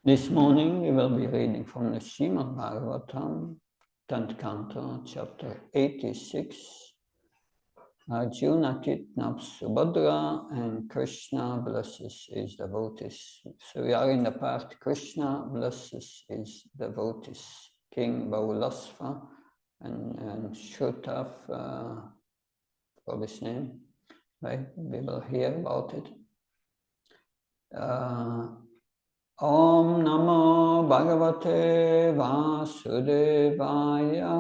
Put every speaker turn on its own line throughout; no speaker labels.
This morning we will be reading from the Srimad Bhagavatam, 10th canto, chapter 86. Arjuna kidnaps Subhadra and Krishna blesses his devotees. So we are in the part Krishna blesses his devotees. King Baulasva and Shurtav, for his name, right? We will hear about it. Om Namo Bhagavate Vasudevaya.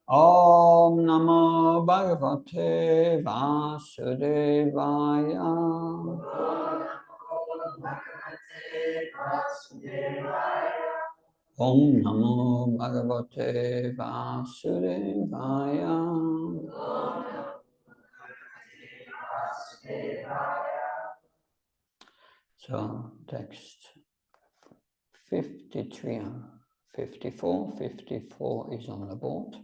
Om Namo Bhagavate Vasudevaya. Om Namo Bhagavate Vasudevaya. So, text 53 and 54. 54 is on the board.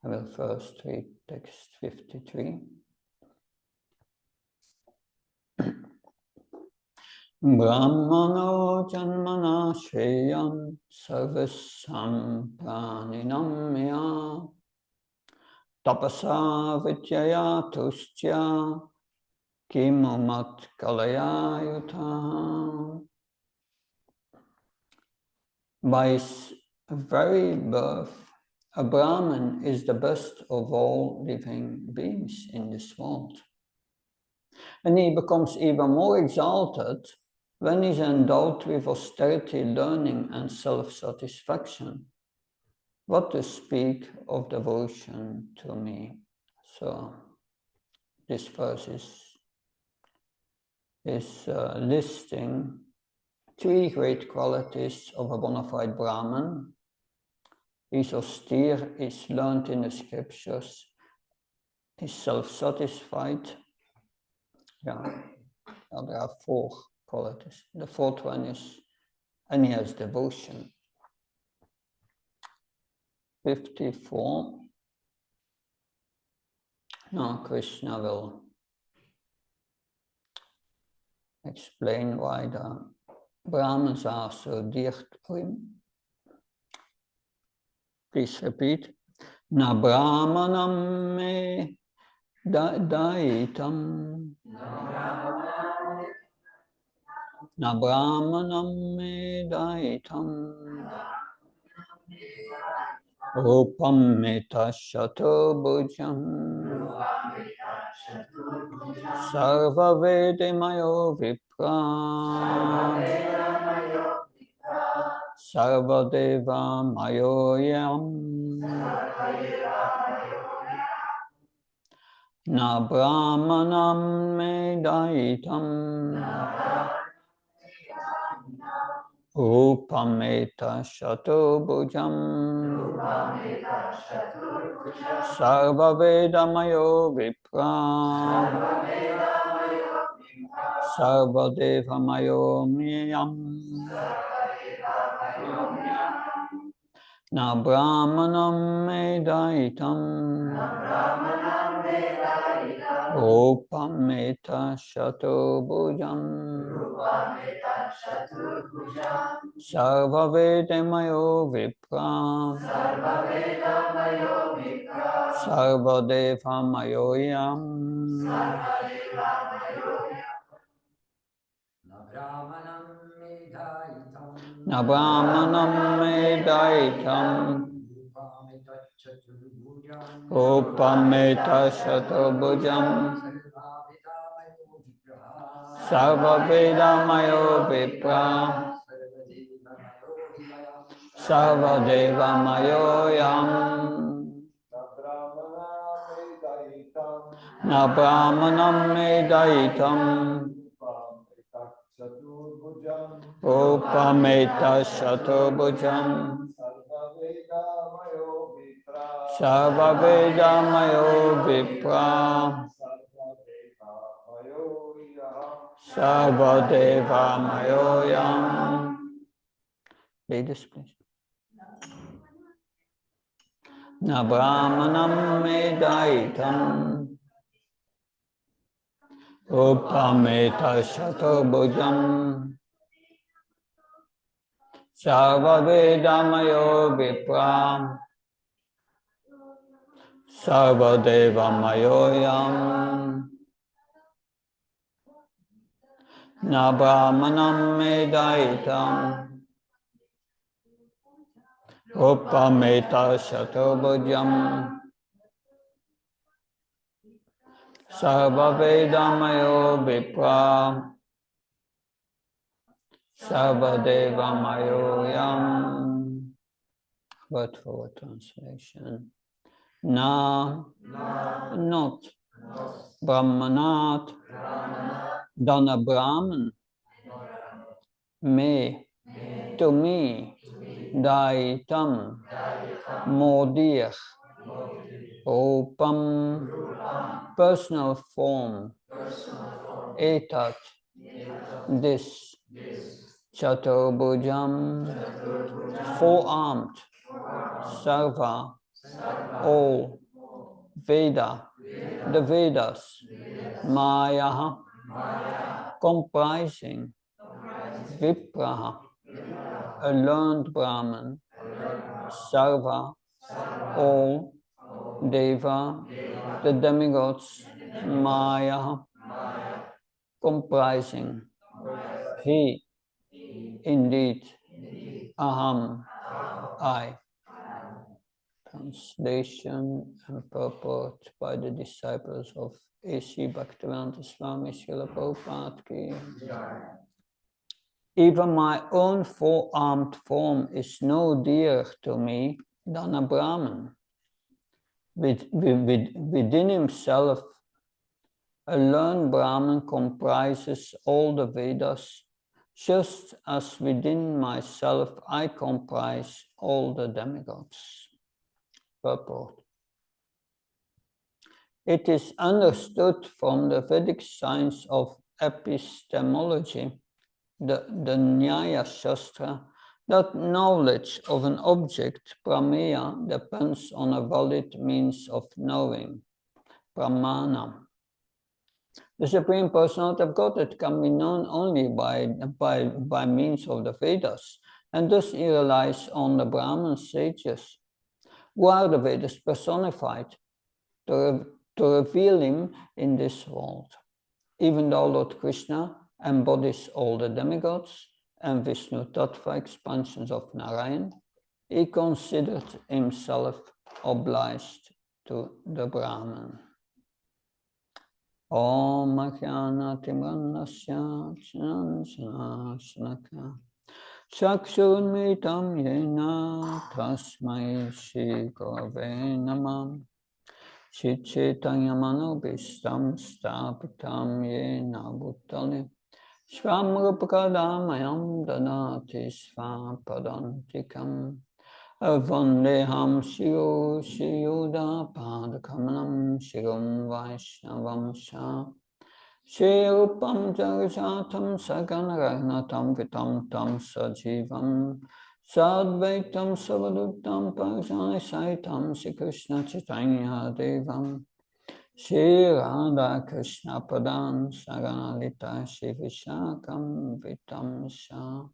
I will first read text 53. Brahmano janmana shreyam sarvasam praninam maya tapasa vidyaya tusya kimumat kalaya yuta. By very birth, a Brahmin is the best of all living beings in this world. And he becomes even more exalted when he is endowed with austerity, learning, and self-satisfaction. What to speak of devotion to me? So, this verse is listing three great qualities of a bona fide Brahmin. He's austere, he's learned in the scriptures, he's self-satisfied. Yeah, there are four qualities. The fourth one is, and he has devotion. 54. Now Krishna will explain why the Brahmins are so dear to him. Please repeat. Na Brahmanam me daitam. Na Brahmanam me daitam. Rupam me tashato bhujam. Sarva vedemayo vipra. Sarva deva mayoyam. Na brahmanam me daitam. Rupameta shatobhujam. Sarva vedamayo vipra. Sarva deva mayo miyam. Na brahmanam me daitam. Rupameta shatobhujam. Sarva vedamayo vipra. Sarva deva mayoyam. Na brahmanam me daitam. Rupameta shatobhujam. Sarva vedamayo vipra. Sarva deva mayoyam. Na brahmanam me daitam. Rupameta shatobhujam. Sarva vedamayo vipra. Sarva deva mayoyam. Read this, please. Na brahmanam me daitam. Upameta Shatobhujam Sarvavedamayo Vipram Sarvadevamayoyam Na Brahmanam Medaitam Upameta Shatobhujam Sarvavedamayo Vipram Sarvadevamayoyam. Word for word translation. Na, not Brahmanat, than a Brahman, me, to me, Daitam, more dear, Rupam, personal form, Etat, this, Chaturbhujam, four-armed, Sarva, all, Veda, the Vedas, Maya, comprising, Vipraha, a learned Brahman, Sarva, all, Deva, the demigods, Maya, comprising, he, indeed, aham, I. Translation and purport by the disciples of A.C. Bhaktivedanta Swami Srila Prabhupada ki. Even my own four-armed form is no dearer to me than a Brahman. Within himself, a learned Brahman comprises all the Vedas, just as within myself I comprise all the demigods. Purport. It is understood from the Vedic science of epistemology, the Nyaya Shastra, that knowledge of an object, prameya, depends on a valid means of knowing, Brahmana. The Supreme Personality of Godhead can be known only by means of the Vedas, and thus he relies on the Brahman sages, who are the Vedas personified, to reveal him in this world. Even though Lord Krishna embodies all the demigods and Vishnu Tattva expansions of Narayan, he considered himself obliged to the Brahman. Om Ajnanatimrandasya Jnananjanaka Chakshurunmitam Yena Tasmai Shri Gurave Namah Chitchaitanyamanopistam Stapitam Yena Bhutale Svamrupakadamayam Danati Svapadantikam Vandeham Shiro Shiyuda Padakamanam Shirum Vaishnavam Sha Shirupam Jagajatam Saganaragnatam Vitam Tam Sajivam Sadvaitam Savaduttam Parjani Saitam Shri Krishna Chaitanya Devam Shri Radha Krishna Padan Saganalita Shri Vishakam Vitam Sha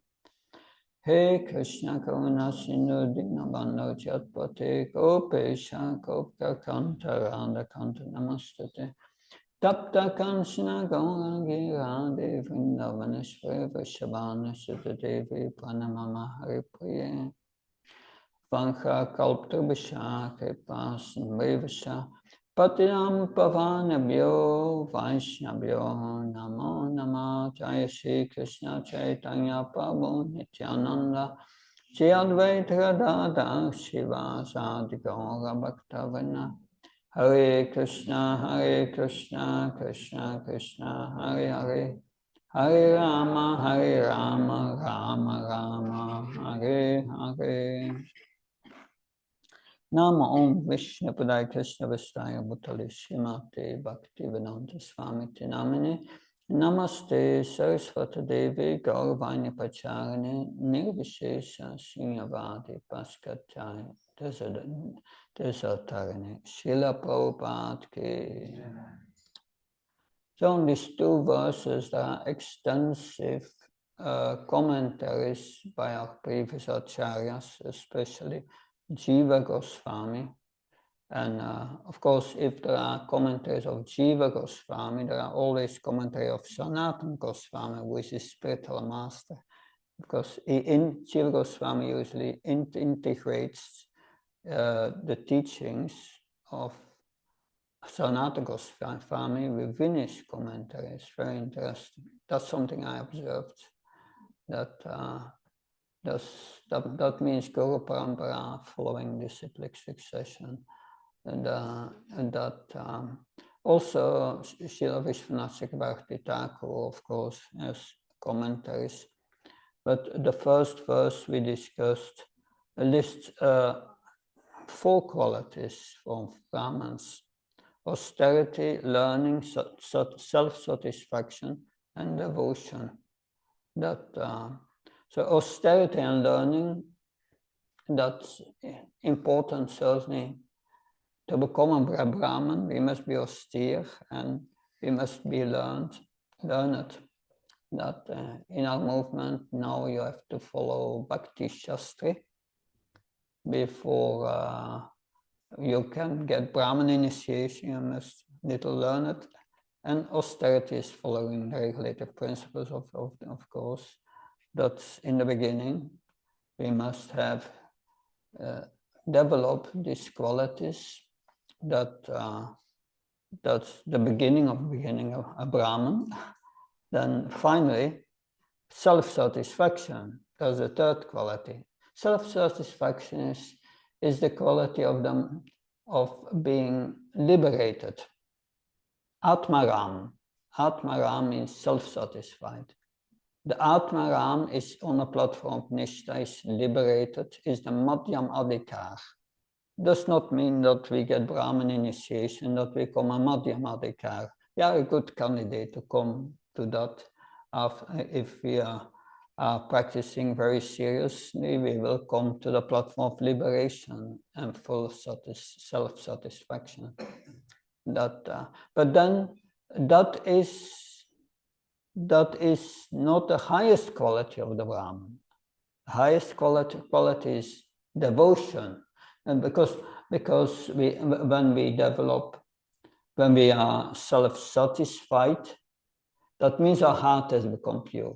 He Krishna Karuna Sindhu Dinabandha Chatpate Gopesha Gopta Kanta Radha Kanta Namastate Tapta Kanshana Gauranga Radhe Vrindavaneshwari Vrishabhana Sutta Devi Pranamama Haripriye Vankha Kalptrubhisha Kripa Sindhivasha Patiyam Pavanabhyo Vaishnabhyo Namo Namah Jaya Shri Krishna Chaitanya Prabhu Nityananda Shri Advaita Gadadhar Shiva Sadi Gaura Bhaktavana Hare Krishna, Krishna Krishna, Hare Hare, Hare Rama, Rama Rama, Hare Hare. Nama Om Vishnu Padaya Krishna Vistaya Bhutale Srimate Bhaktivedanta Swami Tinamine Namaste Saraswata Devi Gauravanya Pacharane Nirvishesha Srinyavadi Paskataya Desatarane Srila Prabhupada Ki. So on these two verses, there are extensive commentaries by our previous acharyas, especially Jiva Goswami. And of course, if there are commentaries of Jiva Goswami, there are always commentaries of Sanatana Goswami, who is his spiritual master. Because Jiva Goswami usually integrates the teachings of Sanatana Goswami within his commentary. It's very interesting. That's something I observed. That means Guru Parampara, following disciplic succession. And that also Srila Vishwanath Chakravarti Thakur, of course, has commentaries. But the first verse we discussed lists 4 qualities of Brahmans: austerity, learning, self-satisfaction, and devotion. So austerity and learning, that's important certainly. To become a Brahman, we must be austere and we must be learned. That in our movement now you have to follow Bhakti Shastri before you can get Brahman initiation. You must little learn it. And austerity is following the regulative principles, of course. That's in the beginning. We must have developed these qualities. That's the beginning of a Brahman. Then finally, self-satisfaction. That's the third quality. Self-satisfaction is the quality of being liberated. Atmaram. Atmaram means self-satisfied. The Atmaram is on a platform of Nishta, is liberated, is the Madhyam Adhikar. Does not mean that we get Brahman initiation, that we become a Madhyam Adhikar. We are a good candidate to come to that. If we are practicing very seriously, we will come to the platform of liberation and full self-satisfaction. But then that is not the highest quality of the Brahman. The highest quality is devotion. And because when we are self-satisfied, that means our heart has become pure.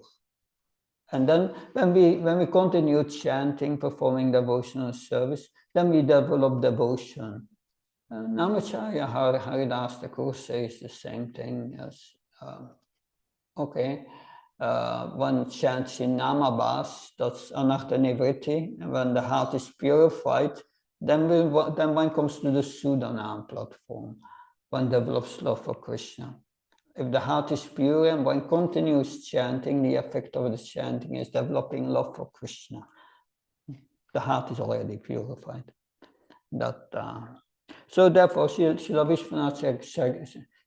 And then when we continue chanting, performing devotional service, then we develop devotion. Namacharya Haridas Thakur says the same thing as one chants in Namabhas, that's Anartha Nivritti, and when the heart is purified, then one comes to the Sudanam platform. One develops love for Krishna. If the heart is pure and one continues chanting, the effect of the chanting is developing love for Krishna. The heart is already purified. So therefore, Srila Vishwanath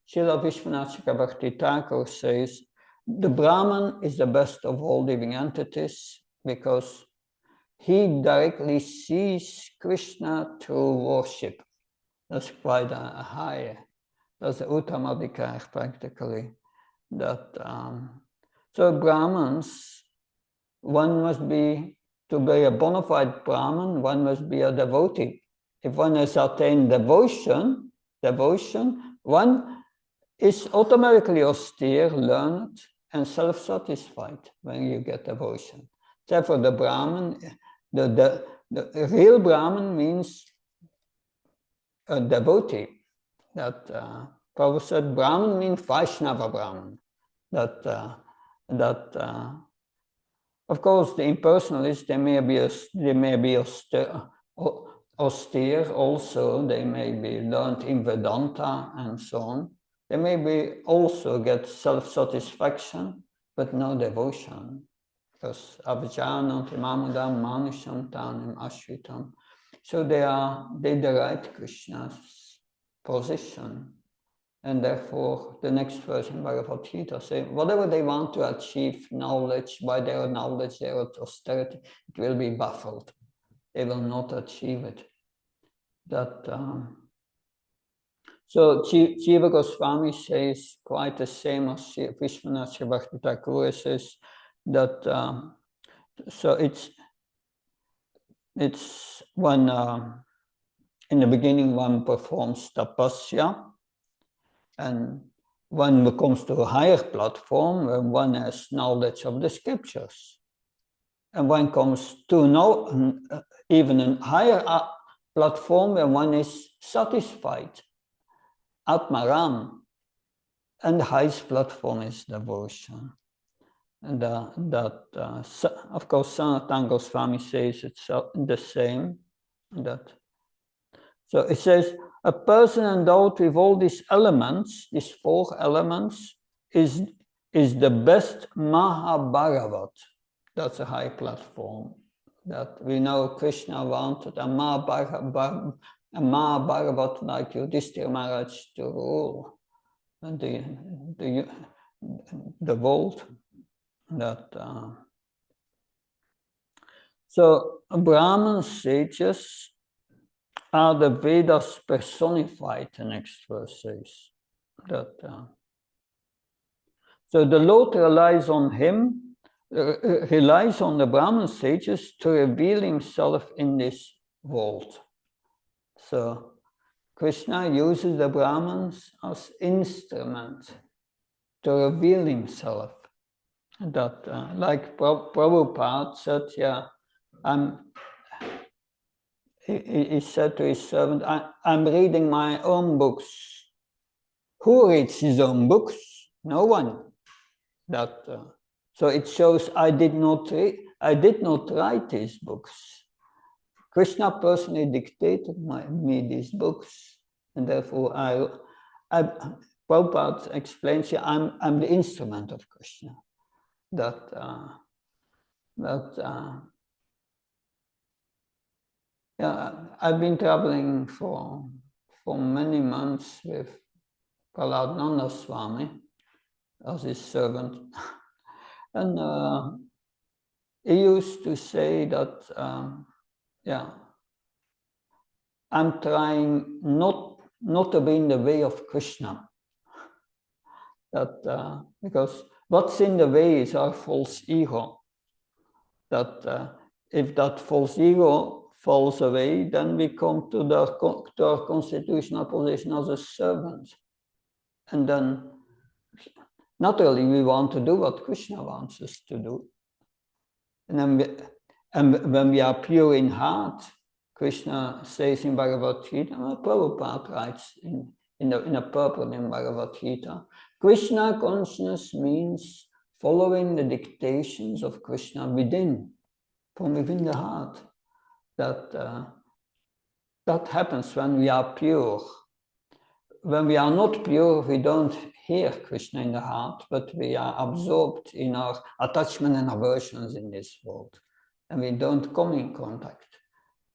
Chakravarti Thakur says, the Brahman is the best of all living entities because he directly sees Krishna through worship. That's quite a high, that's the Uttamadhikar practically. So Brahmans, to be a bona fide Brahman, one must be a devotee. If one has attained devotion, one is automatically austere, learned, and self-satisfied when you get devotion. Therefore, the Brahman, the real Brahman means a devotee. Prabhupada said Brahman means Vaishnava Brahman. Of course, the impersonalists, they may be austere also, they may be learned in Vedanta and so on. They may be also get self-satisfaction, but no devotion. Because avijjananti mamadam manusham tanim ashritam. So they derive Krishna's position. And therefore, the next verse in Bhagavad Gita says, whatever they want to achieve knowledge, by their knowledge, their austerity, it will be baffled. They will not achieve it. So Jiva Goswami says quite the same as Vishwanath Bhakti Thakur says that so it's when in the beginning one performs tapasya, and one comes to a higher platform when one has knowledge of the scriptures, and one comes to know even a higher platform when one is satisfied, Atmaram, and the highest platform is devotion. And of course, Sanatana Goswami says it's the same. So it says, a person endowed with all these elements, these 4 elements, is the best Mahabhagavat. That's a high platform. That we know Krishna wanted a Mahabhagavat like Yudhishthira Maharaj to rule the world. So Brahman sages are the Vedas personified, the next verse says. So the Lord relies on him, relies on the Brahman sages to reveal himself in this world. So Krishna uses the Brahmins as instrument to reveal himself. Like Prabhupada said, he said to his servant, I'm reading my own books. Who reads his own books? No one. So it shows I did not write these books. Krishna personally dictated me these books, and therefore Prabhupada explains here, I'm the instrument of Krishna. I've been traveling for many months with Praladnanda Swami as his servant, and he used to say that, I'm trying not to be in the way of Krishna. Because what's in the way is our false ego. If that false ego falls away, then we come to our constitutional position as a servant. And then, naturally, we want to do what Krishna wants us to do. And when we are pure in heart, Krishna says in Bhagavad Gita, Prabhupada writes in a purport in Bhagavad Gita, Krishna consciousness means following the dictations of Krishna from within the heart. That happens when we are pure. When we are not pure, we don't hear Krishna in the heart, but we are absorbed in our attachment and aversions in this world. And we don't come in contact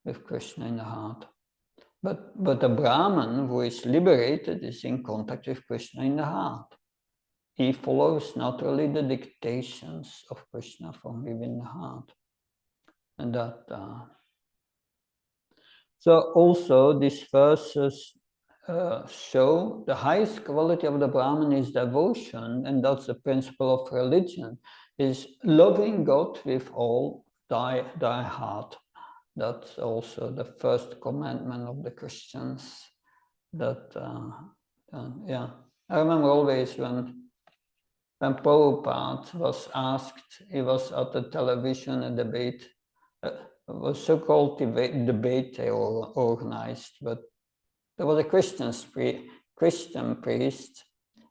with Krishna in the heart. But the Brahman who is liberated is in contact with Krishna in the heart. He follows naturally the dictations of Krishna from within the heart. And so also these verses show the highest quality of the Brahman is devotion, and that's the principle of religion, is loving God with all thy heart. That's also the first commandment of the Christians. I remember always when Prabhupada was asked, he was at the television, a debate, it was so-called debate they organized, but there was a Christian priest,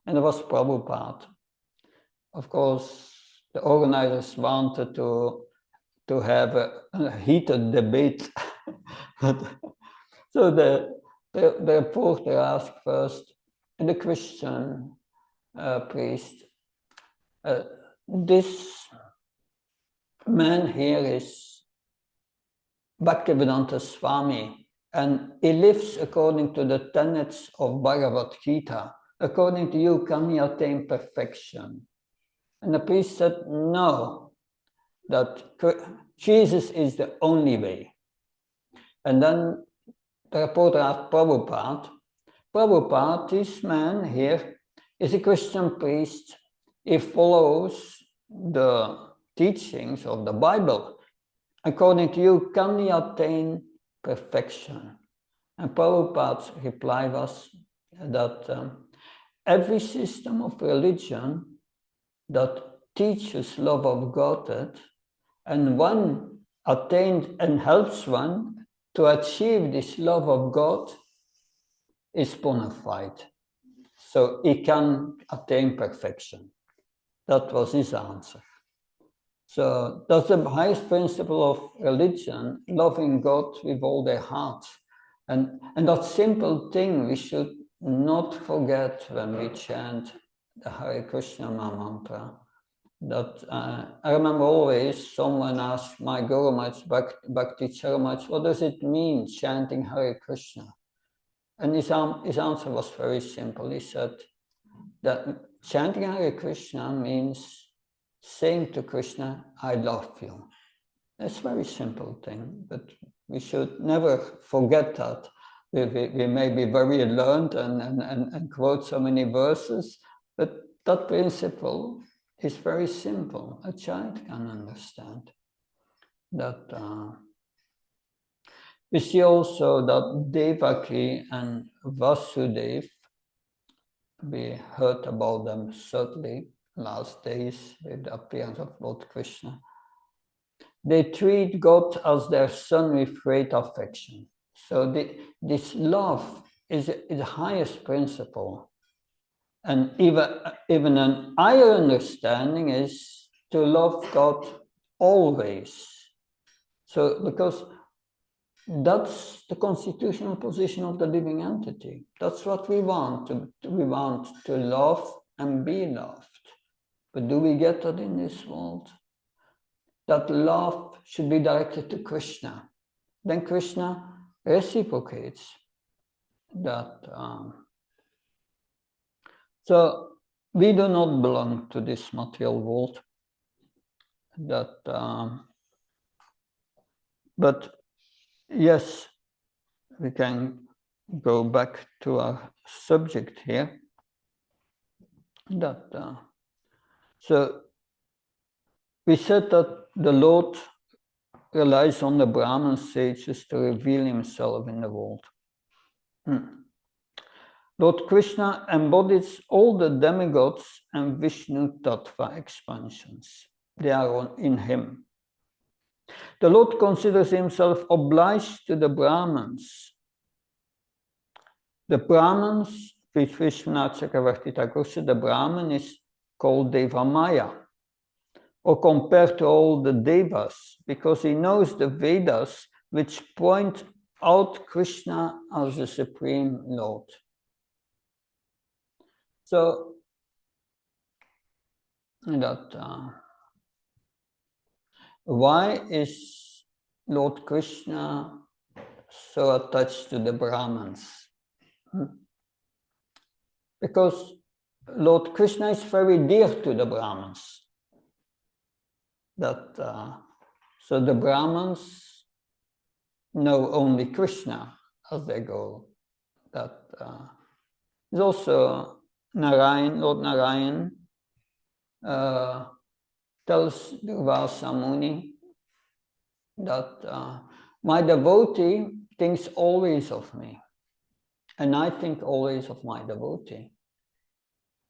and there was Prabhupada. Of course, the organizers wanted to have a heated debate. So the reporter asked first the Christian priest, this man here is Bhaktivedanta Swami, and he lives according to the tenets of Bhagavad Gita. According to you, can he attain perfection? And the priest said, no, that Jesus is the only way. And then the reporter asked Prabhupada, Prabhupada, this man here, is a Christian priest. He follows the teachings of the Bible. According to you, can he attain perfection? And Prabhupada's reply was that every system of religion that teaches love of God and one attained and helps one to achieve this love of God is bona fide. So he can attain perfection. That was his answer. So that's the highest principle of religion, loving God with all their heart. And that simple thing we should not forget when we chant the Hare Krishna mantra. That I remember always someone asked my Guru Maharaj, Bhakti Charamach, what does it mean chanting Hare Krishna? And his answer was very simple. He said that chanting Hare Krishna means saying to Krishna, I love you. It's a very simple thing, but we should never forget that. We may be very learned and quote so many verses, but that principle is very simple. A child can understand that. We see also that Devaki and Vasudev, we heard about them certainly last days with the appearance of Lord Krishna. They treat God as their son with great affection. So this love is the highest principle. And even an higher understanding is to love God always. So because that's the constitutional position of the living entity. That's what we want. We want to love and be loved. But do we get that in this world? That love should be directed to Krishna. Then Krishna reciprocates that. So we do not belong to this material world. But yes, we can go back to our subject here. So we said that the Lord relies on the Brahman sages to reveal himself in the world. Lord Krishna embodies all the demigods and Vishnu Tattva expansions. They are in him. The Lord considers himself obliged to the Brahmans. The Brahmans, which Vishwanath Chakravarti Thakur said, the Brahman is called Devamaya, or compared to all the Devas, because he knows the Vedas, which point out Krishna as the Supreme Lord. So that why is Lord Krishna so attached to the Brahmans? Because Lord Krishna is very dear to the Brahmans. So the Brahmans know only Krishna as their goal. There's also Narayan, Lord Narayan tells Durvasa Muni that my devotee thinks always of me, and I think always of my devotee.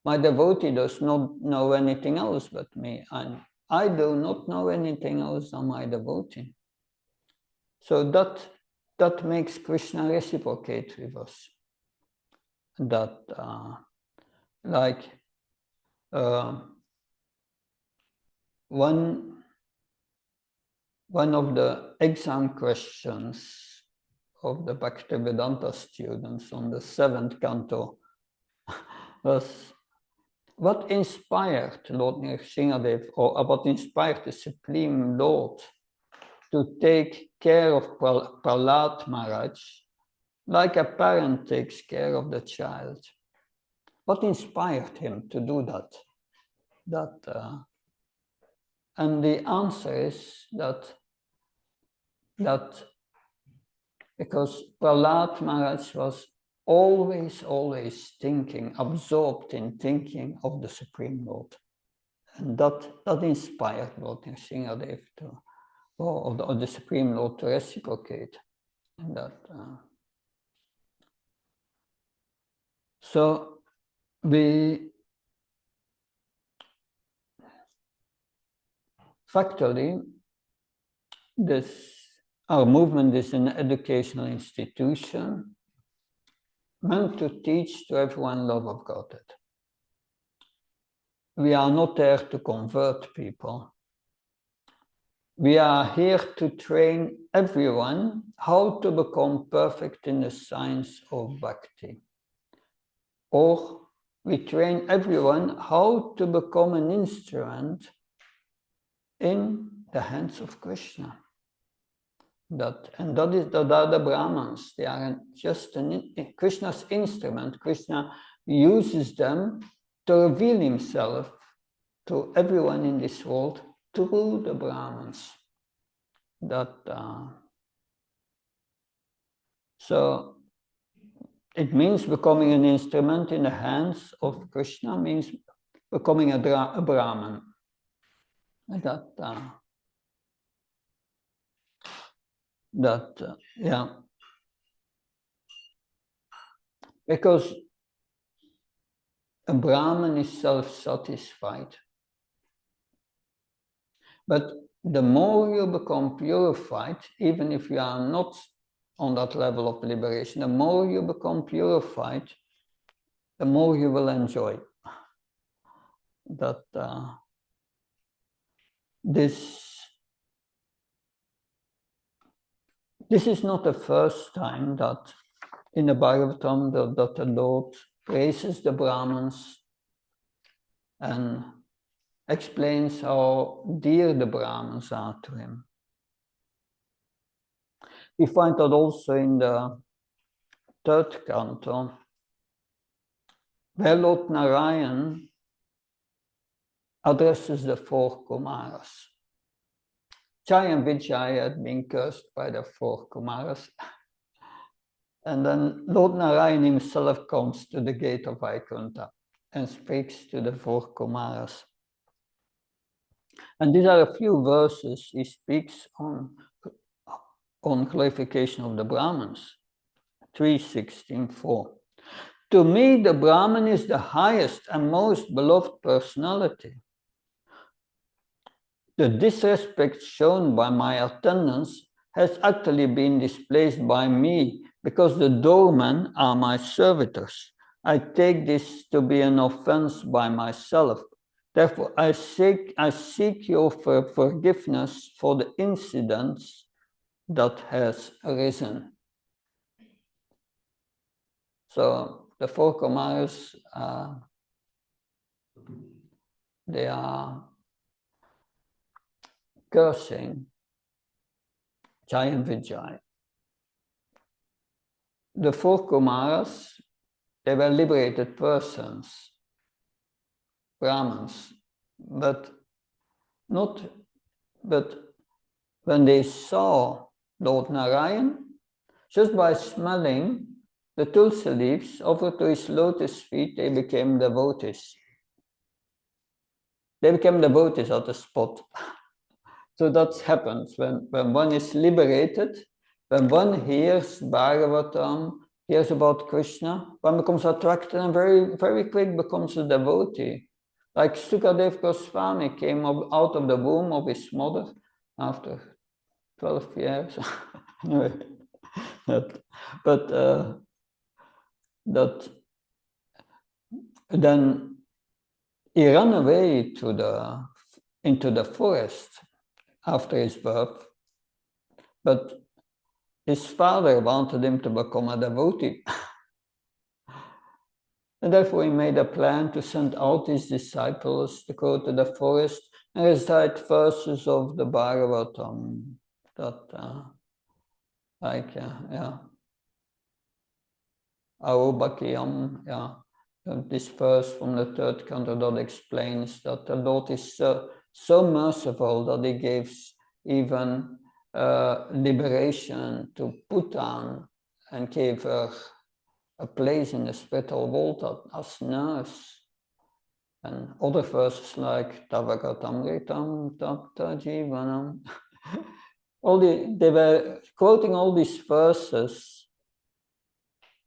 My devotee does not know anything else but me, and I do not know anything else than my devotee. So that makes Krishna reciprocate with us. One of the exam questions of the Bhaktivedanta students on the 7th canto was, what inspired Lord Nrsimhadev, or what inspired the Supreme Lord to take care of Prahlad Maharaj like a parent takes care of the child? What inspired him to do that? And the answer is that because Prahlad Maharaj was always thinking, absorbed in thinking of the Supreme Lord. And that inspired Lord Nrsingadev to, or the Supreme Lord to reciprocate. And that, so factually, our movement is an educational institution meant to teach to everyone love of Godhead. We are not there to convert people. We are here to train everyone how to become perfect in the science of bhakti. Or we train everyone how to become an instrument in the hands of Krishna. That is the Brahmanas. They are just Krishna's instrument. Krishna uses them to reveal himself to everyone in this world through the Brahmans. So it means becoming an instrument in the hands of Krishna means becoming a Brahman. Yeah. Because a Brahman is self-satisfied. But the more you become purified, even if you are not on that level of liberation, the more you become purified, the more you will enjoy. This is not the first time that in the Bhagavatam that the Lord praises the Brahmins and explains how dear the Brahmins are to him. We find that also in the third canto, where Lord Narayan addresses the four Kumaras. Jai and Vijay had been cursed by the four Kumaras. And then Lord Narayan himself comes to the gate of Vaikuntha and speaks to the four Kumaras. And these are a few verses he speaks on glorification of the Brahmins. 3:16:4. To me, the Brahman is the highest and most beloved personality. The disrespect shown by my attendants has actually been displaced by me because the doormen are my servitors. I take this to be an offense by myself. Therefore, I seek your forgiveness for the incidents that has arisen. So the four Kumaras, they are cursing Jai and Vijay. The four Kumaras, they were liberated persons, Brahmins, but when they saw Lord Narayan, just by smelling the tulsi leaves over to his lotus feet, they became devotees. They became devotees at the spot. So that happens when one is liberated, when one hears Bhagavatam, hears about Krishna, one becomes attracted and very, very quick becomes a devotee. Like Sukadev Goswami came out of the womb of his mother after 12 years. Anyway, then he ran away into the forest after his birth, but his father wanted him to become a devotee. And therefore he made a plan to send out his disciples to go to the forest and recite verses of the Bhagavatam. Aubakiyam, this verse from the third canto that explains that the Lord is so merciful that he gives even liberation to Bhutan and gave her a place in the spiritual world as nurse. And other verses like Tavagatamritam Tapta Jivanam. They were quoting all these verses.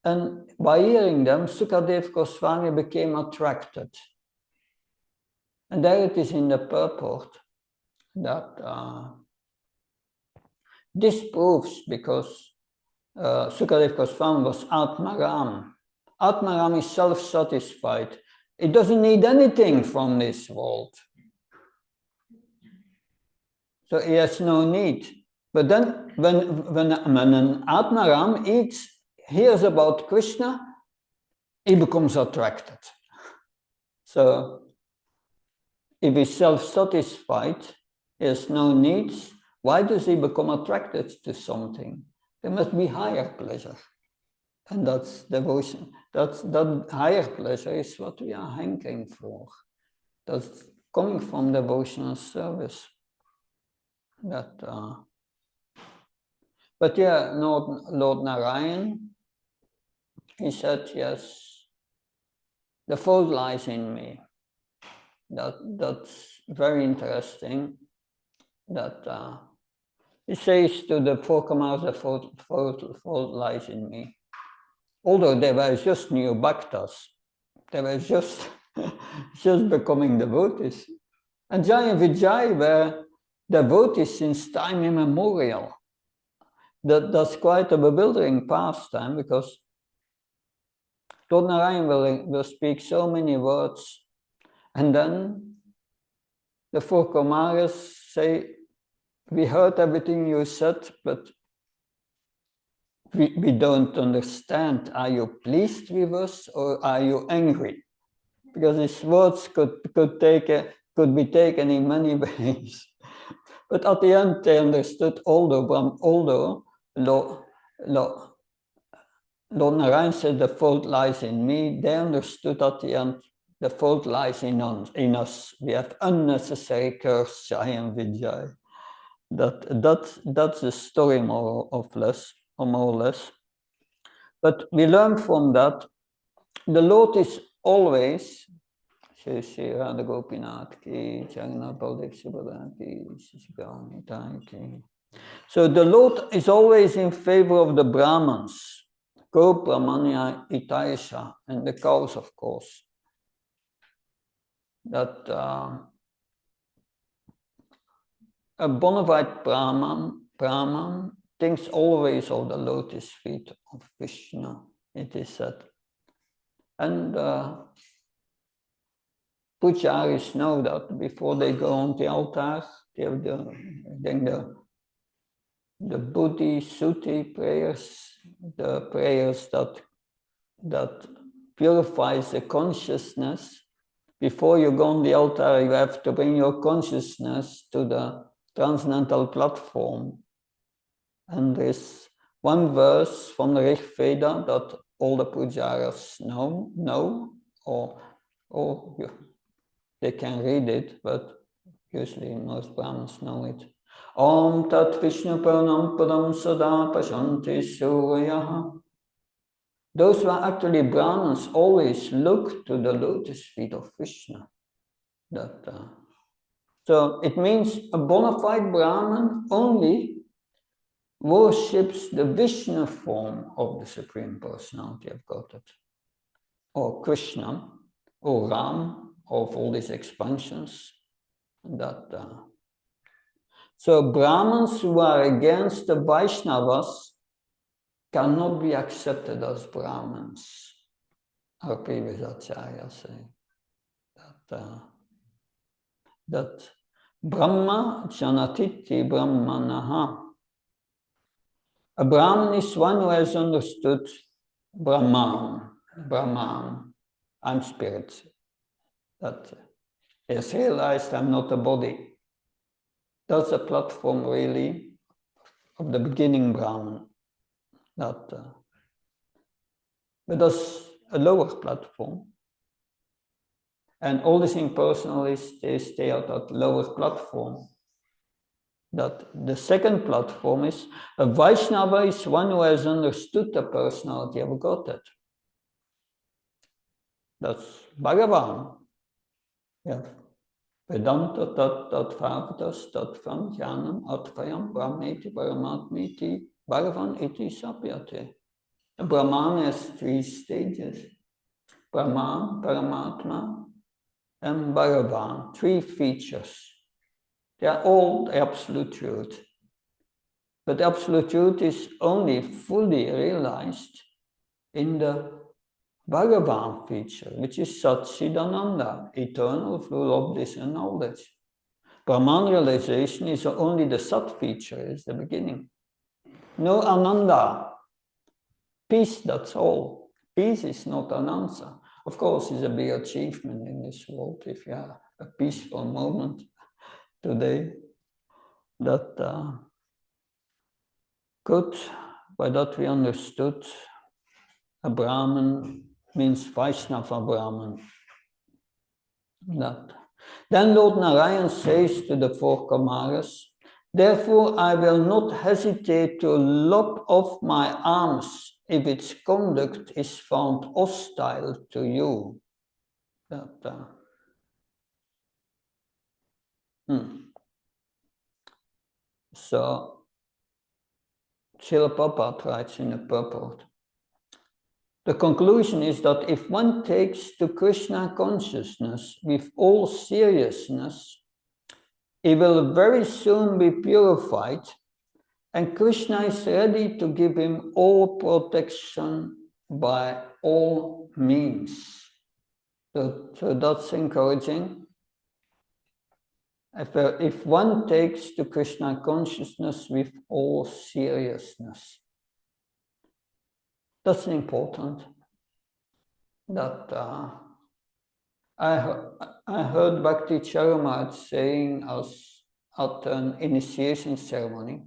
And by hearing them, Sukadev Goswami became attracted. And there it is in the purport that this proves, because Sukadev Goswami was Atmaram. Atmaram is self-satisfied. It doesn't need anything from this world. So he has no need. But then when an Atmaram hears about Krishna, he becomes attracted. So if he's self-satisfied, he has no needs, why does he become attracted to something? There must be higher pleasure. And that's devotion. That higher pleasure is what we are hankering for. That's coming from devotional service. But yeah, Lord Narayan, he said, yes, the fault lies in me. That's very interesting. That he says to the four Kamaras, the fault lies in me. Although they were just new bhaktas, they were just becoming devotees. And Jai and Vijay were devotees since time immemorial. That's quite a bewildering pastime, because Lord Narayan will speak so many words, and then the four Kumaras say, we heard everything you said, but we don't understand. Are you pleased with us or are you angry? Because these words could be taken in many ways. But at the end they understood, although Lord Narayan said the fault lies in me, they understood at the end the fault lies in us. We have unnecessary curse, Jai and Vijay. That's the story more or less. But we learn from that the Lord is always, so the Lord is always in favor of the Brahmans, Go Brahmanya Itaisha, and the cows, of course. That a bona fide Brahman thinks always of the lotus feet of Vishnu, it is said. And pujaris know that before they go on the altar, they have the Buddhi Suti prayers, the prayers that purifies the consciousness. Before you go on the altar, you have to bring your consciousness to the transcendental platform. And there's one verse from the Rig Veda that all the pujaras know, or they can read it, but usually most Brahmins know it. Om Tat Vishnu Paranam Padam Sada Pashanti Suryaha. Those who are actually Brahmins always look to the lotus feet of Vishnu. So it means a bona fide Brahmin only worships the Vishnu form of the Supreme Personality of Godhead, or Krishna, or Ram, of all these expansions. So Brahmins who are against the Vaishnavas cannot be accepted as Brahmins. Our previous Acharya say that Brahma Janatiti Brahmanaha. A Brahman is one who has understood Brahman, I'm spirit. That he has realized I'm not a body. That's a platform really of the beginning Brahman. But that's a lower platform. And all these impersonalists, they stay at that lower platform. That the second platform is, a Vaishnava is one who has understood the personality of Godhead. That's Bhagavan. Yeah. Vedanta tat bhavatas tat jnanam advayam brahmeti paramatmiti Bhagavan iti sapyate. Brahman has 3 stages. Brahman, Paramatma, and Bhagavan, 3 features. They are all the absolute truth. But the absolute truth is only fully realized in the Bhagavan feature, which is Satchidananda, eternal, full of bliss and knowledge. Brahman realization is only the Sat feature, is the beginning. No Ananda. Peace, that's all. Peace is not an answer. Of course, it's a big achievement in this world if you have a peaceful moment today. That good. By that we understood a Brahman means Vaishnava Brahman. That. Then Lord Narayan says to the 4 Kumaras, therefore I will not hesitate to lop off my arms if its conduct is found hostile to you. That, So, Srila Prabhupada writes in the purport, the conclusion is that if one takes to Krishna consciousness with all seriousness, he will very soon be purified, and Krishna is ready to give him all protection by all means. So that's encouraging. If one takes to Krishna consciousness with all seriousness, that's important. That I heard Bhakti Charumat saying at an initiation ceremony.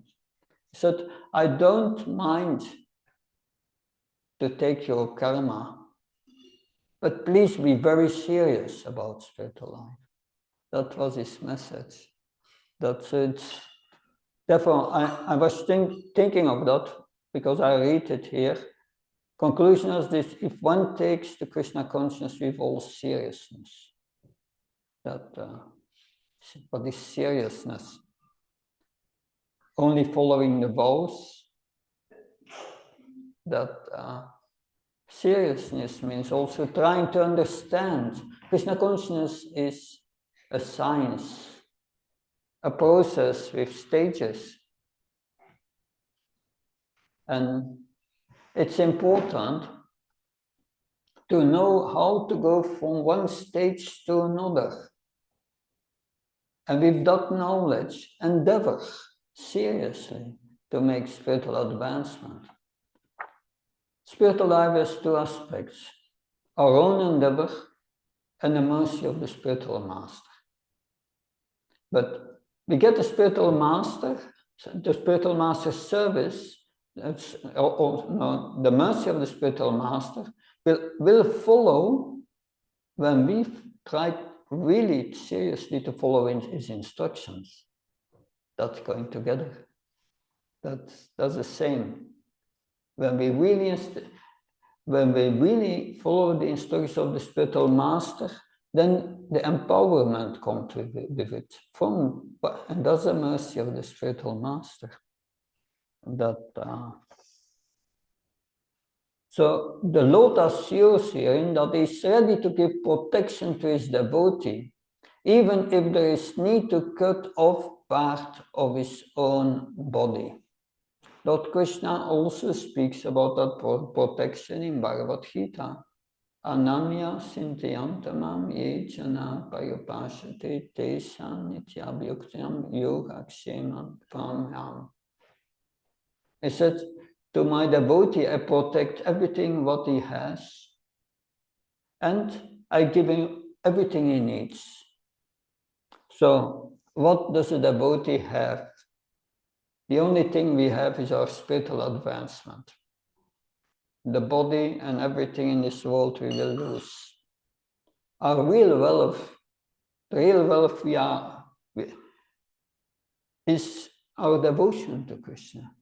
He said, I don't mind to take your karma, but please be very serious about spiritual life. That was his message. That's it. Therefore, I was thinking of that because I read it here. Conclusion is this: if one takes the Krishna consciousness with all seriousness, what is seriousness? Only following the vows. That seriousness means also trying to understand. Krishna consciousness is a science, a process with stages. And it's important to know how to go from one stage to another. And with that knowledge, endeavor seriously to make spiritual advancement. Spiritual life has 2 aspects: our own endeavor and the mercy of the spiritual master. But we get the spiritual master's service, the mercy of the spiritual master will follow when we try really seriously to follow his instructions. That's going together. That's the same. When we really follow the instructions of the spiritual master, then the empowerment comes with it. And that's the mercy of the spiritual master. So the Lord assures here in that he is ready to give protection to his devotee, even if there is need to cut off part of his own body. Lord Krishna also speaks about that protection in Bhagavad Gita. Ananya sintiyantamam ye jana paripashate teshan nityabhyuktyam yogaksheman pramyam. He said, to my devotee, I protect everything what he has, and I give him everything he needs. So, what does a devotee have? The only thing we have is our spiritual advancement. The body and everything in this world we will lose. Our real wealth, is our devotion to Krishna.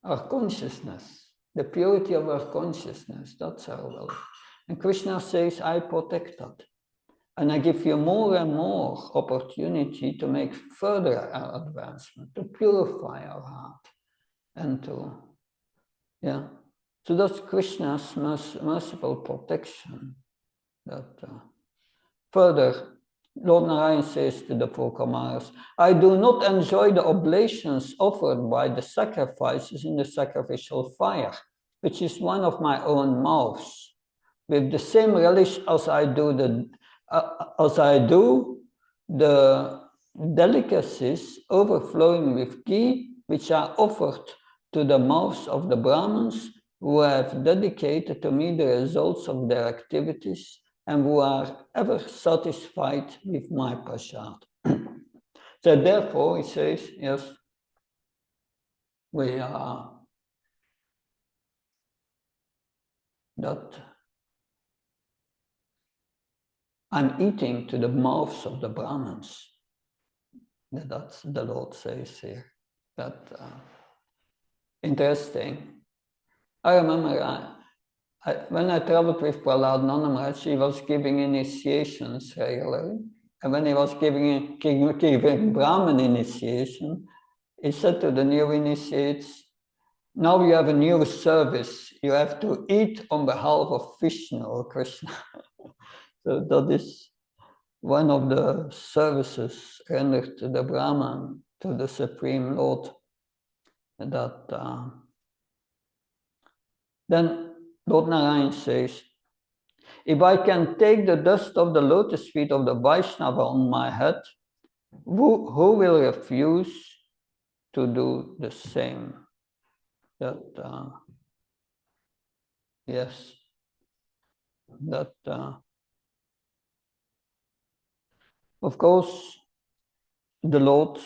Our consciousness, the purity of our consciousness, that's our wealth. And Krishna says, I protect that. And I give you more and more opportunity to make further advancement, to purify our heart, and to, yeah. So that's Krishna's merciful protection. That further, Lord Narayan says to the four Kumaras, I do not enjoy the oblations offered by the sacrifices in the sacrificial fire, which is one of my own mouths, with the same relish as I do the delicacies overflowing with ghee, which are offered to the mouths of the Brahmins, who have dedicated to me the results of their activities and who are ever satisfied with my prasad. So therefore, he says, yes, we are that I'm eating to the mouths of the Brahmins. That's the Lord says here. That interesting. I remember when I traveled with Prahlad Nanda, he was giving initiations regularly. And when he was giving Brahman initiation, he said to the new initiates, now you have a new service. You have to eat on behalf of Vishnu or Krishna. So that is one of the services rendered to the Brahman, to the Supreme Lord. That then Lord Narayan says, if I can take the dust of the lotus feet of the Vaishnava on my head, who will refuse to do the same? That yes, that of course the Lord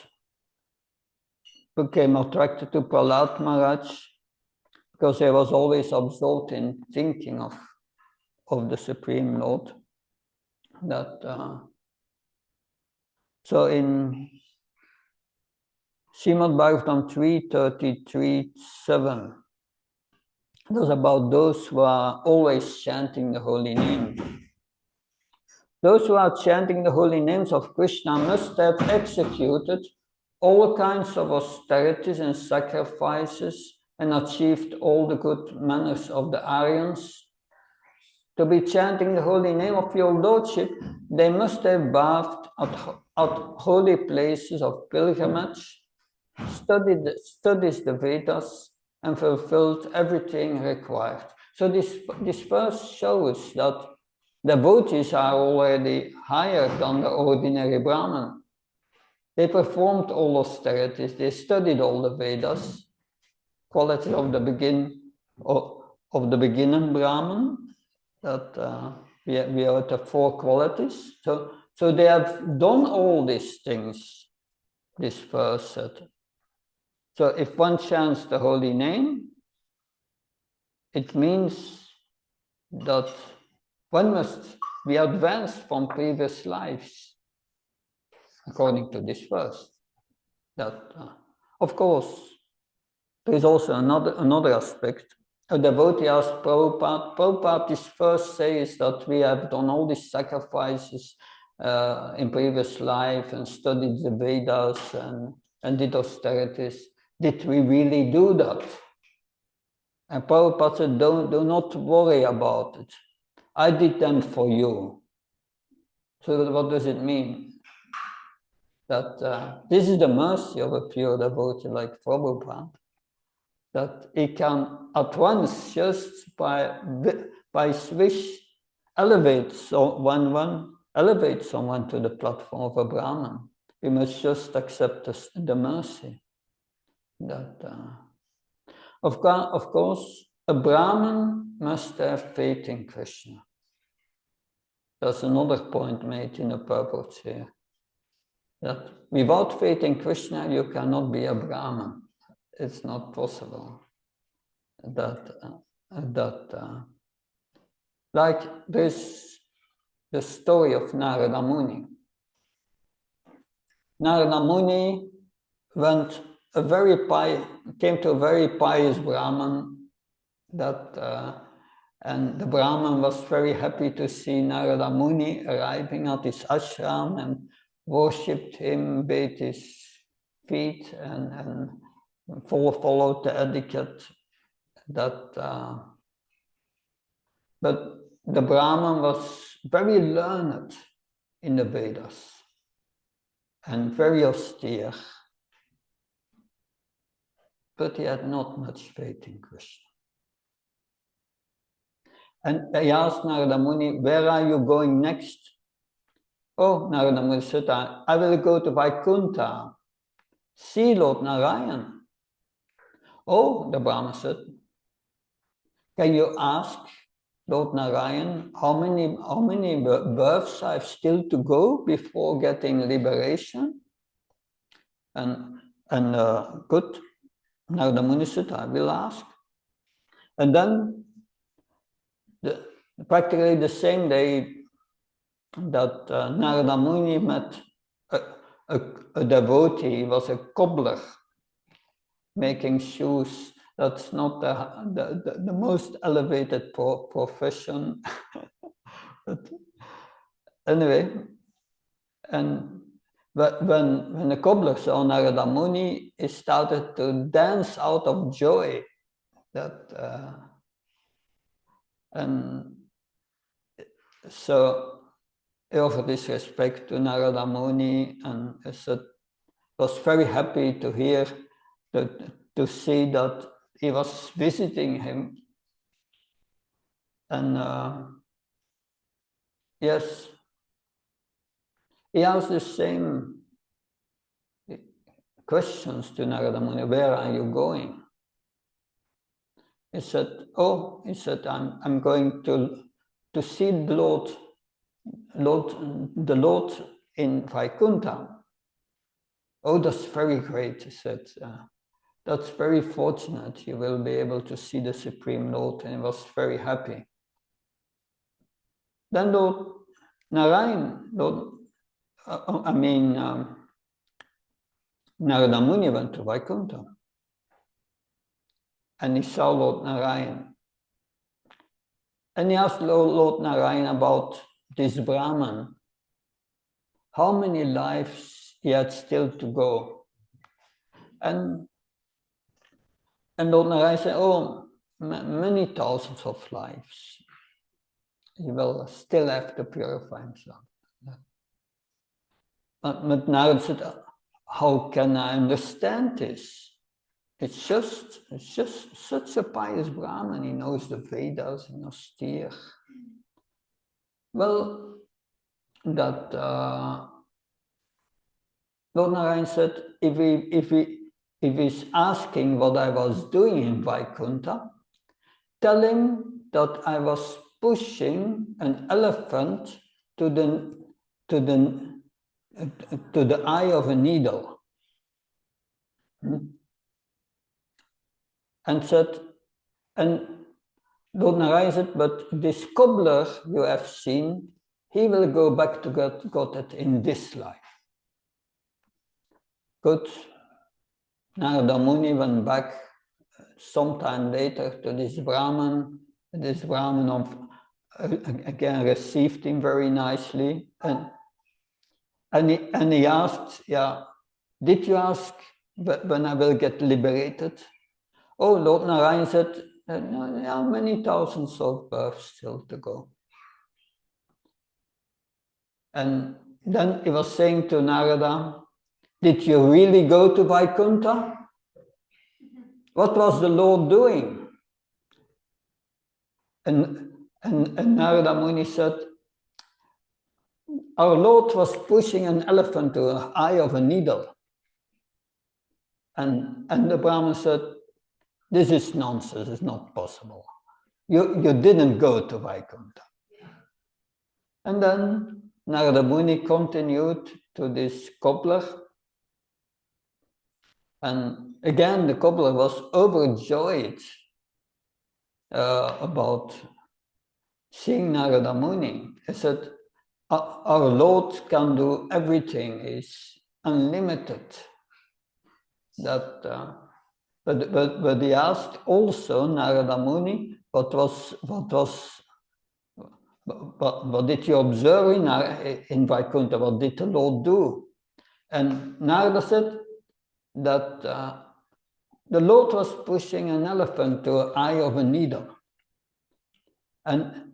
became attracted to Prahlad Maharaj because he was always absorbed in thinking of the Supreme Lord. That so in Srimad Bhagavatam 3:33-7, it was about those who are always chanting the holy name. Those who are chanting the holy names of Krishna must have executed all kinds of austerities and sacrifices and achieved all the good manners of the Aryans. To be chanting the holy name of your Lordship, they must have bathed at holy places of pilgrimage, studied the Vedas, and fulfilled everything required. So this verse shows that devotees are already higher than the ordinary Brahman. They performed all austerities, they studied all the Vedas, quality of the beginning Brahman, that we are at the four qualities. So they have done all these things, this verse said. So if one chants the holy name, it means that one must be advanced from previous lives, according to this verse. That, of course, there is also another aspect. A devotee asked Prabhupada, this verse says that we have done all these sacrifices in previous life and studied the Vedas and did austerities. Did we really do that? And Prabhupada said, do not worry about it. I did them for you. So what does it mean? That this is the mercy of a pure devotee like Prabhupada, that he can at once, just by wish, elevate someone to the platform of a Brahman. We must just accept the mercy. That of course, a Brahman must have faith in Krishna. That's another point made in the purport here. That without faith in Krishna, you cannot be a Brahman. It's not possible. Like this, the story of Narada Muni. Narada Muni came to a very pious Brahman that And the Brahman was very happy to see Narada Muni arriving at his ashram and worshipped him, bathed his feet, and followed the etiquette that. But the Brahman was very learned in the Vedas and very austere, but he had not much faith in Krishna. And he asked Narada Muni, where are you going next? Oh, Narada Muni said, I will go to Vaikuntha, see Lord Narayan. Oh, the Brahma said, can you ask Lord Narayan how many births I have still to go before getting liberation? And good, Narada Muni said, I will ask. And then practically the same day that Narada Muni met a devotee, was a cobbler making shoes. That's not the most elevated profession. But anyway, and when the cobbler saw Narada Muni, he started to dance out of joy. And so he offered his respect to Narada Muni, and was very happy to hear, to see that he was visiting him. And yes, he asked the same questions to Narada Muni. Where are you going? He said, I'm going to see the Lord in Vaikuntha. Oh, that's very great, he said. That's very fortunate. You will be able to see the Supreme Lord. And he was very happy. Then Lord Narayan, Narada Muni went to Vaikuntha. And he saw Lord Narayan. And he asked Lord Narayan about this Brahman. How many lives he had still to go? And Lord Narayan said, oh, many thousands of lives. He will still have to purify himself. But Narada said, how can I understand this? It's just such a pious Brahman. He knows the Vedas and austere. Well, that Lord Narayan said, if he's asking what I was doing in Vaikuntha, tell him that I was pushing an elephant to the eye of a needle. And Lord Narayan said, but this cobbler you have seen, he will go back to God in this life. Good. Narada Muni went back sometime later to this Brahman. This Brahman again received him very nicely. And he asked, did you ask when I will get liberated? Oh, Lord Narayan said, how many thousands of births still to go? And then he was saying to Narada, did you really go to Vaikuntha? What was the Lord doing? And Narada Muni said, our Lord was pushing an elephant to the eye of a needle. And the Brahman said, this is nonsense, it's not possible. You didn't go to Vaikuntha. And then Narada Muni continued to this cobbler. And again, the cobbler was overjoyed about seeing Narada Muni. He said, our Lord can do everything, is unlimited. But he asked also Narada Muni, what did you observe in Vaikuntha? What did the Lord do? And Narada said that the Lord was pushing an elephant to the eye of a needle. And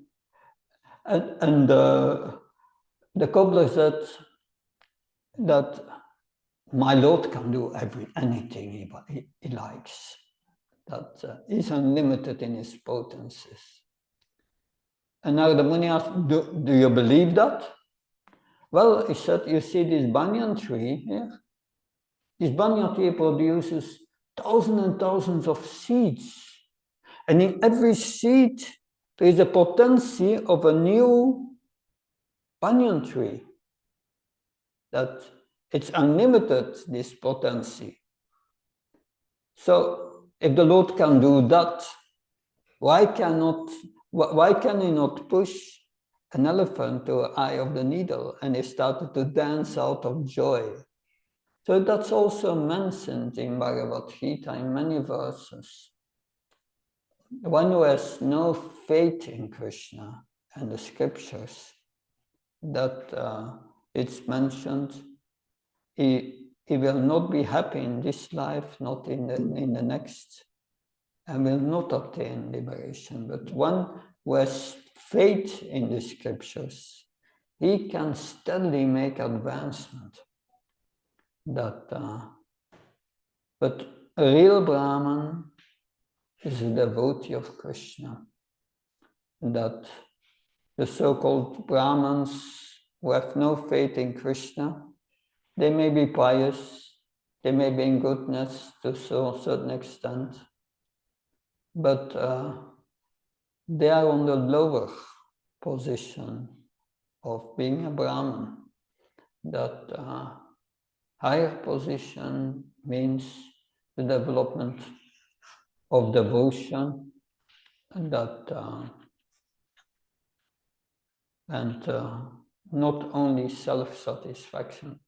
the cobbler said that my Lord can do anything he likes, that he's unlimited in his potencies. And Narada Muni asked, do you believe that? Well, he said, you see this banyan tree here? This banyan tree produces thousands and thousands of seeds. And in every seed, there is a potency of a new banyan tree. That it's unlimited, this potency. So if the Lord can do that, why can he not push an elephant to the eye of the needle? And he started to dance out of joy. So that's also mentioned in Bhagavad Gita in many verses. One who has no faith in Krishna and the scriptures, that it's mentioned, he will not be happy in this life, not in the next, and will not attain liberation. But one who has faith in the scriptures, he can steadily make advancement. But a real Brahman is a devotee of Krishna. That the so-called Brahmins who have no faith in Krishna, they may be pious, they may be in goodness to a certain extent, but they are on the lower position of being a Brahman. That higher position means the development of devotion, and not only self-satisfaction.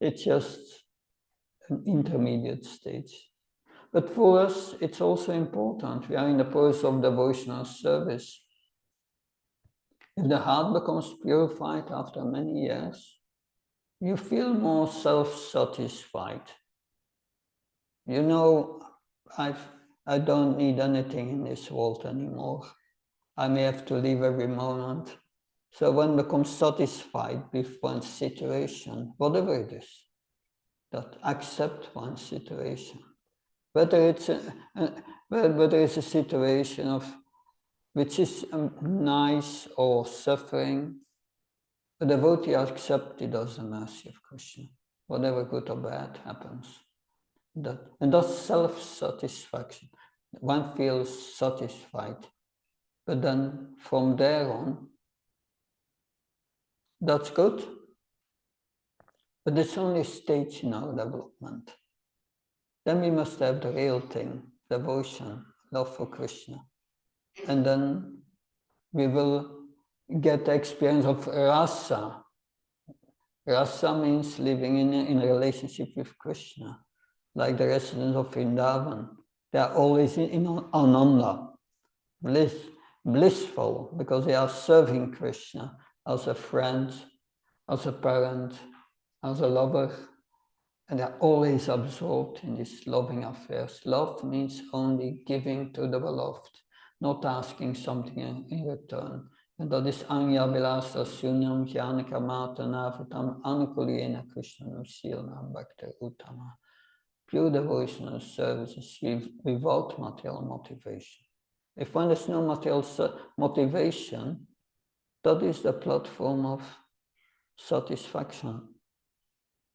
It's just an intermediate stage. But for us, it's also important. We are in the process of devotional service. If the heart becomes purified after many years, you feel more self-satisfied. You know, I don't need anything in this world anymore. I may have to leave every moment. So one becomes satisfied with one's situation, whatever it is, that accept one's situation. Whether it's a situation of which is nice or suffering, the devotee accepts it as the mercy of Krishna. Whatever good or bad happens. And that's self-satisfaction. One feels satisfied. But then from there on, that's good. But it's only a stage in our development. Then we must have the real thing, devotion, love for Krishna. And then we will get the experience of rasa. Rasa means living in a relationship with Krishna. Like the residents of Vrindavan. They are always in ananda, blissful, because they are serving Krishna as a friend, as a parent, as a lover, and they're always absorbed in these loving affairs. Love means only giving to the beloved, not asking something in return. And that is Anya Vilasa Sunyam Jnanaka Mata Navatam Anukuliyena Krishna Nusilna Bhakta Uttama. Pure devotional services without material motivation. If one has no material motivation, that is the platform of satisfaction.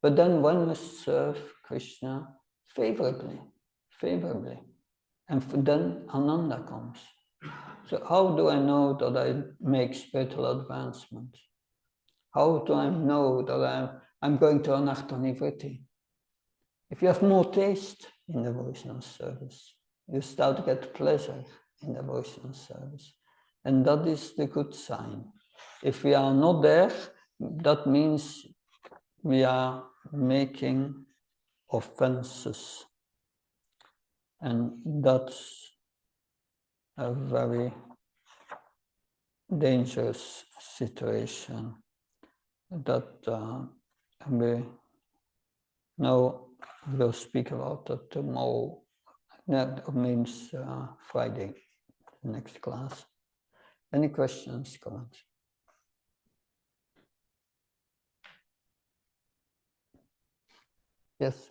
But then one must serve Krishna favorably. And then Ananda comes. So how do I know that I make spiritual advancement? How do I know that I'm going to Anartha Nivritti? If you have more taste in devotional service, you start to get pleasure in devotional service. And that is the good sign. If we are not there, that means we are making offenses. And that's a very dangerous situation that we know we'll speak about that tomorrow. That means Friday, next class. Any questions, comments? Yes.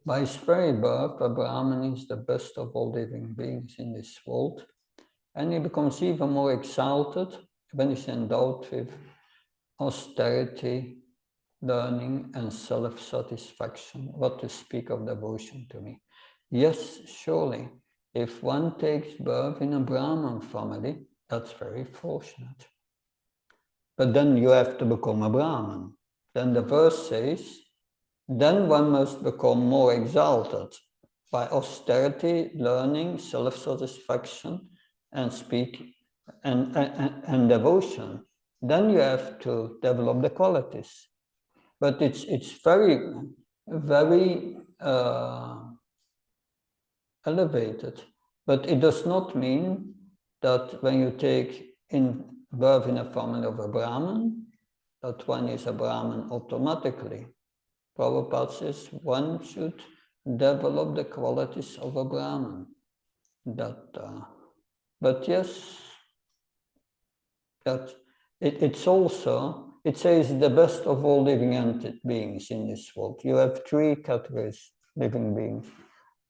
By his very birth, a Brahman is the best of all living beings in this world, and he becomes even more exalted when he's endowed with austerity, learning, and self-satisfaction. What to speak of devotion to me? Yes, surely, if one takes birth in a Brahman family, that's very fortunate. But then you have to become a Brahman. Then the verse says, then one must become more exalted by austerity, learning, self-satisfaction, and speak and devotion. Then you have to develop the qualities. But it's very, very elevated. But it does not mean that when you take birth in a family of a Brahman, that one is a Brahman automatically. Prabhupada says one should develop the qualities of a Brahman. But yes, that it's also, it says the best of all living beings in this world. You have three categories living beings.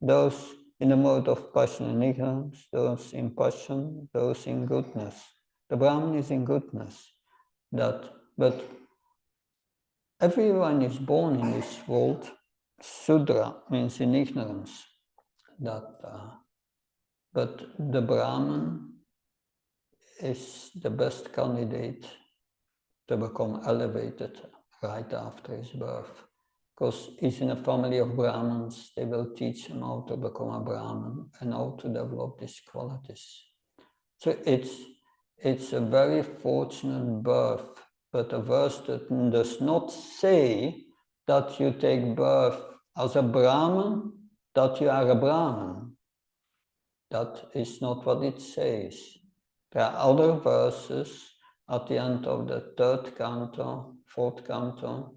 Those in the mode of passion and ignorance, those in passion, those in goodness. The Brahman is in goodness. But everyone is born in this world. Sudra means in ignorance. But the Brahman is the best candidate to become elevated right after his birth. Because he's in a family of Brahmins, they will teach him how to become a Brahman and how to develop these qualities. So it's a very fortunate birth, but a verse that does not say that you take birth as a Brahman, that you are a Brahman. That is not what it says. There are other verses at the end of the third canto, fourth canto,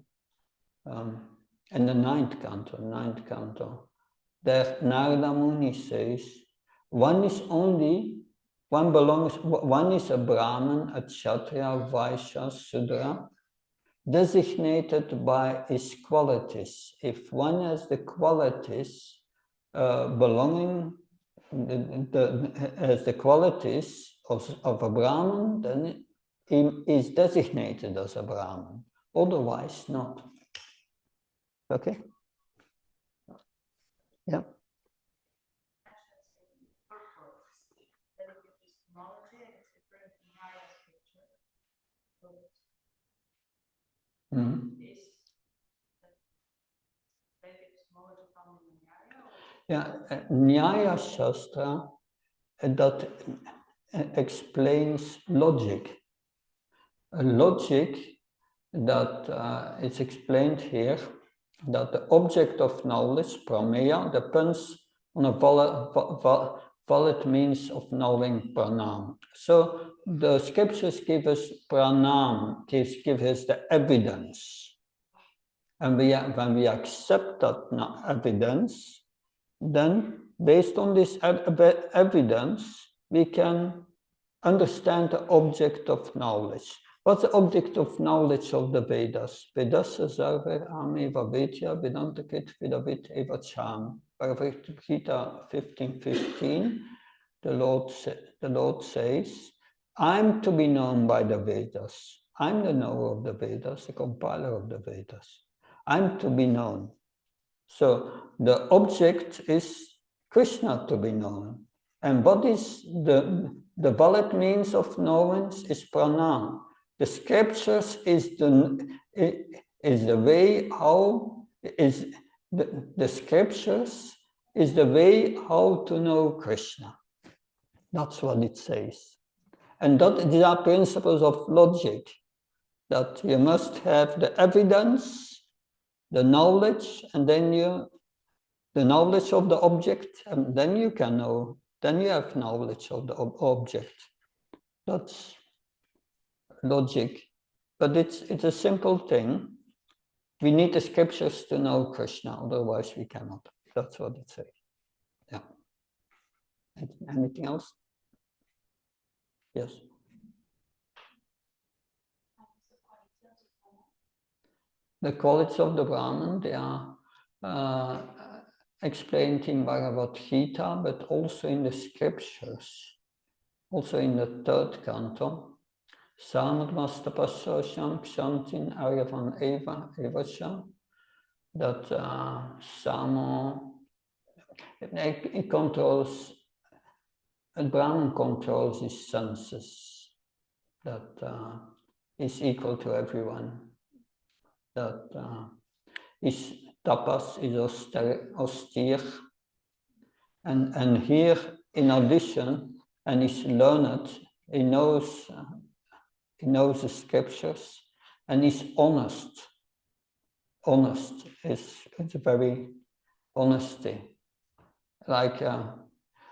and the ninth canto. There Narada Muni says, one is a Brahman, a Kshatriya, Vaishya, Sudra, designated by his qualities. If one has the qualities belonging, has the qualities of a Brahman, then he is designated as a Brahman. Otherwise, not. Okay? Yeah. Mm-hmm. Yeah, Nyaya Shastra that explains logic. Logic that is explained here, that the object of knowledge, prameya, depends on a valid means of knowing pranam. So the scriptures give us pranam, give us the evidence. And when we accept that evidence, then based on this evidence, we can understand the object of knowledge. What's the object of knowledge of the Vedas? Vedasa sarve ameva vedya vedantakit vidavit eva cham. Bhagavad Gita 15:15, the Lord says, I'm to be known by the Vedas. I'm the knower of the Vedas, the compiler of the Vedas. I'm to be known. So the object is Krishna to be known. And what is the valid means of knowledge is pranam. The scriptures is the way how is the scriptures is the way how to know Krishna. That's what it says. And these are principles of logic, that you must have the evidence, the knowledge, and then the knowledge of the object, and then you can know, then you have knowledge of the object. That's logic. But it's a simple thing. We need the scriptures to know Krishna, otherwise we cannot. That's what it says. Yeah. Anything else? Yes. The qualities of the Brahman, they are explained in Bhagavad Gita, but also in the scriptures, also in the third canto. Samadvastapasosham kshantin aryavan eva evacha. That Samo, it controls, a Brahman controls his senses, that is equal to everyone, that his tapas is austere, and here in addition, and he's learned, he knows the scriptures, and he's honest. Honest is it's a very honesty. Like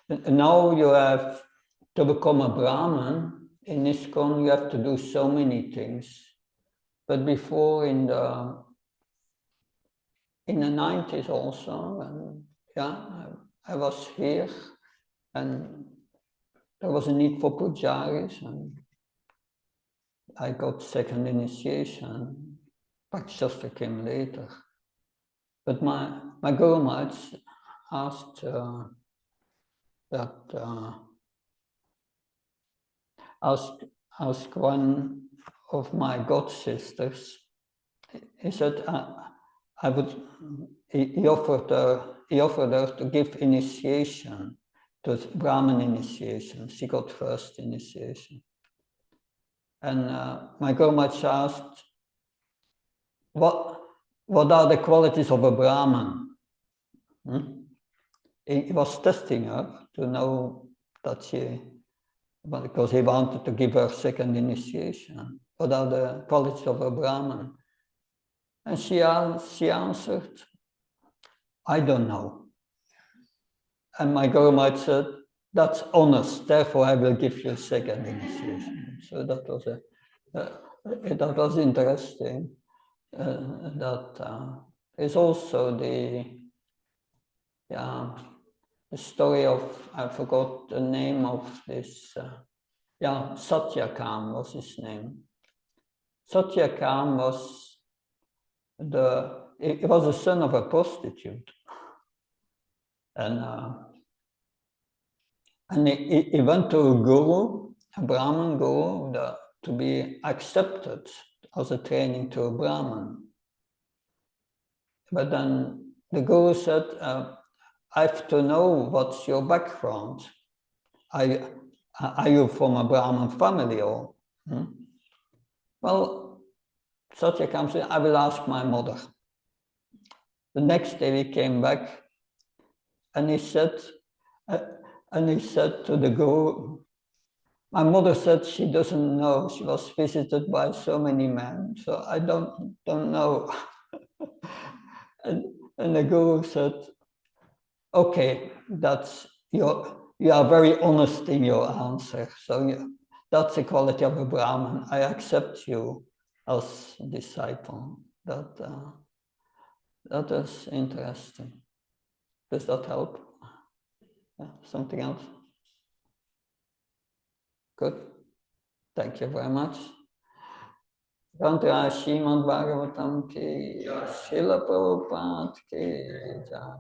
now you have to become a Brahman in ISKCON, you have to do so many things. But before in the 90s also, and yeah, I was here, and there was a need for pujaris, and I got second initiation. Prakshastra came later. But my Guru Maharaj asked ask one of my god sisters. He said, he offered her to give initiation, to Brahman initiation. She got first initiation. And my Guru Maharaj asked, what are the qualities of a Brahman? He was testing her to know that because he wanted to give her second initiation. What are the qualities of a Brahman? And she answered, I don't know. And my Guru Maharaj said, that's honest, therefore I will give you second initiation. So that was interesting. That is also the story of, I forgot the name of this, Satyakam was his name. Satyakam was he was the son of a prostitute. And he went to a guru, a Brahman guru, to be accepted as a training to a Brahman. But then the guru said, I have to know what's your background. Are you from a Brahman family or? Well, Satyakam said, I will ask my mother. The next day he came back and he said to the guru, my mother said she doesn't know, she was visited by so many men, so I don't know. and the guru said, okay, you are very honest in your answer, so that's the quality of a Brahman. I accept you as a disciple. That is interesting. Does that help? Yeah, something else? Good. Thank you very much. Grantha Srimad Bhagavatam ki, Srila Prabhupada ki jai.